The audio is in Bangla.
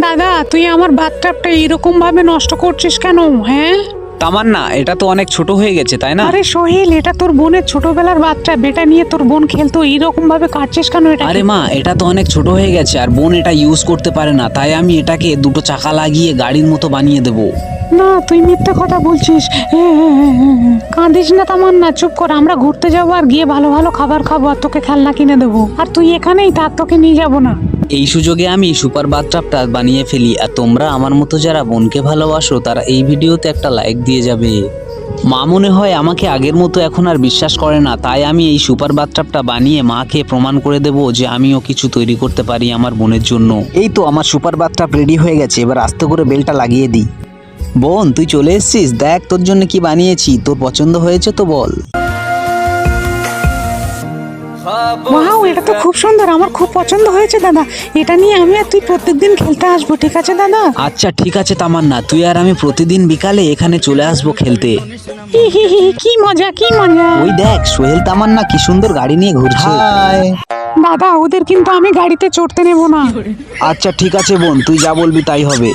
দাদা তুই আমার বাথটাবটা এরকম ভাবে নষ্ট করছিস কেন? হ্যাঁ তামান্না, এটা তো অনেক ছোট হয়ে গেছে, তাই না? আরে সোহেল, এটা তোর বোনের ছোটবেলার বাচ্চা, বেটা নিয়ে তোর বোন খেলতো, এইরকম ভাবে কাটছিস কেন এটা? আরে মা, এটা তো অনেক ছোট হয়ে গেছে আর বোন এটা ইউজ করতে পারে না, তাই আমি এটাকে দুটো চাকা লাগিয়ে গাড়ির মতো বানিয়ে দেবো। না, তুই মিথ্যে কথা বলছিস। কাঁদিস না তামান্না, চুপ কর। আমরা ঘুরতে যাবো আর গিয়ে ভালো ভালো খাবার খাবো আর তোকে খেলনা কিনে দেবো। আর তুই এখানেই থাক, তোকে নিয়ে যাবো না। এই সুযোগে আমি সুপার বাথটাবটা বানিয়ে ফেলি, আর তোমরা আমার মতো যারা বোনকে ভালোবাসো তারা এই ভিডিওতে একটা লাইক দিয়ে যাবে। মা মনে হয় আমাকে আগের মতো এখন আর বিশ্বাস করে না, তাই আমি এই সুপার বাথটাবটা বানিয়ে মাকে প্রমাণ করে দেব যে আমিও কিছু তৈরি করতে পারি আমার বোনের জন্য। এই তো আমার সুপার বাথটাব রেডি হয়ে গেছে, এবার আস্তে করে বেলটা লাগিয়ে দিই। বোন, তুই চলে এসেছিস, দেখ তোর জন্য কি বানিয়েছি, তোর পছন্দ হয়েছে তো বল। ওয়াও, এটা তো খুব সুন্দর, আমার খুব পছন্দ হয়েছে দাদা। এটা নিয়ে আমি আর তুই প্রত্যেকদিন খেলতে আসবো, ঠিক আছে দাদা? আচ্ছা ঠিক আছে তামান্না, তুই আর আমি প্রতিদিন বিকালে এখানে চলে আসবো খেলতে। হি হি হি, কি মজা কি মজা। ওই দেখ সোহেল তামান্না কি সুন্দর গাড়ি নিয়ে ঘুরছে। দাদা, ওদের কিন্তু আমি গাড়িতে চড়তে নেবো না। আচ্ছা ঠিক আছে বোন, তুই যা বলবি তাই হবে।